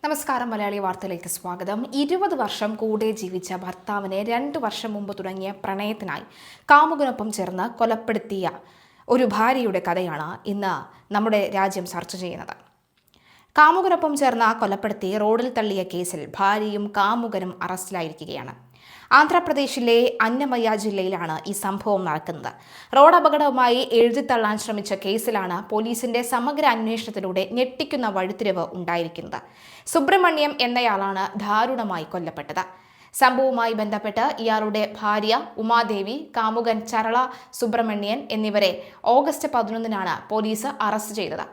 നമസ്കാരം. മലയാളി വാർത്തയിലേക്ക് സ്വാഗതം. 20 വർഷം കൂടെ ജീവിച്ച ഭർത്താവിനെ 2 വർഷം മുമ്പ് തുടങ്ങിയ പ്രണയത്തിനായി കാമുകനൊപ്പം ചേർന്ന് കൊലപ്പെടുത്തിയ ഒരു ഭാര്യയുടെ കഥയാണ് ഇന്ന് നമ്മുടെ രാജ്യം ചർച്ച ചെയ്യുന്നത്. കാമുകനൊപ്പം ചേർന്ന് കൊലപ്പെടുത്തി റോഡിൽ തള്ളിയ കേസിൽ ഭാര്യയും കാമുകനും അറസ്റ്റിലായിരിക്കുകയാണ്. ആന്ധ്രാപ്രദേശിലെ അന്നമയ്യ ജില്ലയിലാണ് ഈ സംഭവം നടക്കുന്നത്. റോഡ് അപകടവുമായി എഴുതിത്തള്ളാൻ ശ്രമിച്ച കേസിലാണ് പോലീസിന്റെ സമഗ്ര അന്വേഷണത്തിലൂടെ ഞെട്ടിക്കുന്ന വഴിത്തിരിവ് ഉണ്ടായിരിക്കുന്നത്. സുബ്രഹ്മണ്യം എന്നയാളാണ് ദാരുണമായി കൊല്ലപ്പെട്ടത്. സംഭവവുമായി ബന്ധപ്പെട്ട് ഇയാളുടെ ഭാര്യ ഉമാദേവി, കാമുകൻ ചരള സുബ്രഹ്മണ്യൻ എന്നിവരെ ഓഗസ്റ്റ് 11-നാണ് പോലീസ് അറസ്റ്റ് ചെയ്തത്.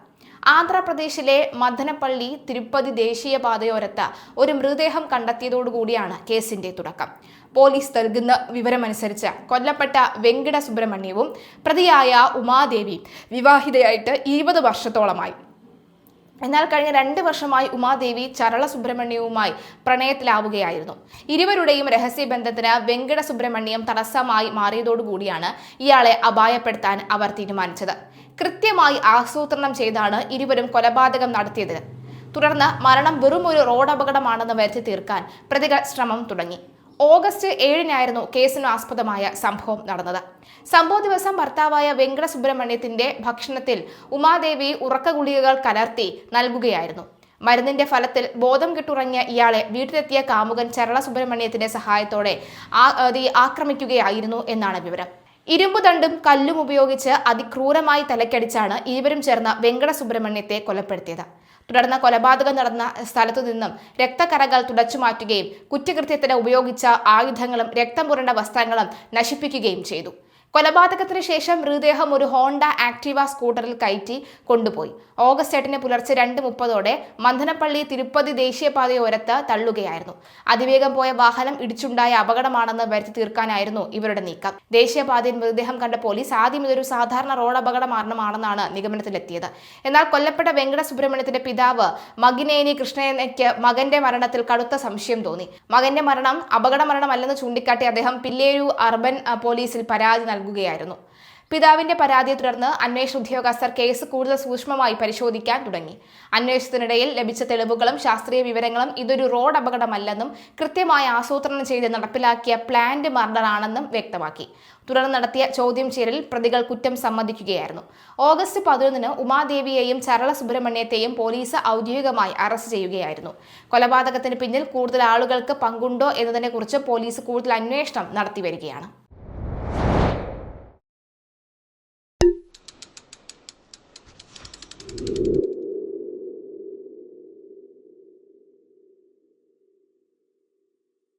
ആന്ധ്രാപ്രദേശിലെ മദനപ്പള്ളി തിരുപ്പതി ദേശീയപാതയോരത്ത് ഒരു മൃതദേഹം കണ്ടെത്തിയതോടുകൂടിയാണ് കേസിന്റെ തുടക്കം. പോലീസ് നൽകുന്ന വിവരമനുസരിച്ച് കൊല്ലപ്പെട്ട വെങ്കിട സുബ്രഹ്മണ്യവും പ്രതിയായ ഉമാദേവി വിവാഹിതയായിട്ട് 20 വർഷത്തോളമായി. എന്നാൽ കഴിഞ്ഞ 2 വർഷമായി ഉമാദേവി ചരള സുബ്രഹ്മണ്യവുമായി പ്രണയത്തിലാവുകയായിരുന്നു. ഇരുവരുടെയും രഹസ്യബന്ധത്തിന് വെങ്കിട സുബ്രഹ്മണ്യം തടസ്സമായി മാറിയതോടുകൂടിയാണ് ഇയാളെ അപായപ്പെടുത്താൻ അവർ തീരുമാനിച്ചത്. കൃത്യമായി ആസൂത്രണം ചെയ്താണ് ഇരുവരും കൊലപാതകം നടത്തിയത്. തുടർന്ന് മരണം വെറും ഒരു റോഡ് അപകടമാണെന്ന് വരുത്തി തീർക്കാൻ പ്രതികൾ ശ്രമം തുടങ്ങി. ഓഗസ്റ്റ് 7-നായിരുന്നു കേസിന് ആസ്പദമായ സംഭവം നടന്നത്. സംഭവ ദിവസം ഭർത്താവായ വെങ്കട സുബ്രഹ്മണ്യത്തിന്റെ ഭക്ഷണത്തിൽ ഉമാദേവി ഉറക്ക ഗുളികകൾ കലർത്തി നൽകുകയായിരുന്നു. മരുന്നിന്റെ ഫലത്തിൽ ബോധം കെട്ടുറങ്ങിയ ഇയാളെ വീട്ടിലെത്തിയ കാമുകൻ ചരള സുബ്രഹ്മണ്യത്തിന്റെ സഹായത്തോടെ ആക്രമിക്കുകയായിരുന്നു എന്നാണ് വിവരം. ഇരുമ്പുദണ്ടും കല്ലും ഉപയോഗിച്ച് അതിക്രൂരമായി തലക്കടിച്ചാണ് ഇരുവരും ചേർന്ന് വെങ്കട സുബ്രഹ്മണ്യത്തെ കൊലപ്പെടുത്തിയത്. തുടർന്ന് കൊലപാതകം നടന്ന സ്ഥലത്തു നിന്നും രക്തക്കറകൾ തുടച്ചുമാറ്റുകയും കുറ്റകൃത്യത്തിന് ഉപയോഗിച്ച ആയുധങ്ങളും രക്തം പുരണ്ട വസ്ത്രങ്ങളും നശിപ്പിക്കുകയും ചെയ്തു. കൊലപാതകത്തിന് ശേഷം മൃതദേഹം ഒരു ഹോണ്ട ആക്ടിവ സ്കൂട്ടറിൽ കയറ്റി കൊണ്ടുപോയി. ഓഗസ്റ്റ് 8-ന് പുലർച്ചെ 2:30-ഓടെ മദനപ്പള്ളി തിരുപ്പതി ദേശീയപാതയോരത്ത് തള്ളുകയായിരുന്നു. അതിവേഗം പോയ വാഹനം ഇടിച്ചുണ്ടായ അപകടമാണെന്ന് വരുത്തി തീർക്കാനായിരുന്നു ഇവരുടെ നീക്കം. ദേശീയപാതയിൽ മൃതദേഹം കണ്ട പോലീസ് ആദ്യം ഇതൊരു സാധാരണ റോഡ് അപകട മരണമാണെന്നാണ് നിഗമനത്തിലെത്തിയത്. എന്നാൽ കൊല്ലപ്പെട്ട വെങ്കട സുബ്രഹ്മണ്യത്തിന്റെ പിതാവ് മകിനേനി കൃഷ്ണയ്യക്ക് മകന്റെ മരണത്തിൽ കടുത്ത സംശയം തോന്നി. മകന്റെ മരണം അപകട മരണമല്ലെന്ന് ചൂണ്ടിക്കാട്ടി അദ്ദേഹം പില്ലേരു അർബൻ പോലീസിൽ പരാതി നൽകുകയായിരുന്നു. പിതാവിന്റെ പരാതിയെ തുടർന്ന് അന്വേഷണ ഉദ്യോഗസ്ഥർ കേസ് കൂടുതൽ സൂക്ഷ്മമായി പരിശോധിക്കാൻ തുടങ്ങി. അന്വേഷണത്തിനിടയിൽ ലഭിച്ച തെളിവുകളും ശാസ്ത്രീയ വിവരങ്ങളും ഇതൊരു റോഡ് അപകടമല്ലെന്നും കൃത്യമായി ആസൂത്രണം ചെയ്ത് നടപ്പിലാക്കിയ പ്ലാൻഡ് മർഡർ ആണെന്നും വ്യക്തമാക്കി. തുടർന്ന് നടത്തിയ ചോദ്യം ചെയ്യലിൽ പ്രതികൾ കുറ്റം സമ്മതിക്കുകയായിരുന്നു. ഓഗസ്റ്റ് 11-ന് ഉമാദേവിയെയും ചരള സുബ്രഹ്മണ്യത്തെയും പോലീസ് ഔദ്യോഗികമായി അറസ്റ്റ് ചെയ്യുകയായിരുന്നു. കൊലപാതകത്തിന് പിന്നിൽ കൂടുതൽ ആളുകൾക്ക് പങ്കുണ്ടോ എന്നതിനെക്കുറിച്ച് പോലീസ് കൂടുതൽ അന്വേഷണം നടത്തിവരികയാണ്.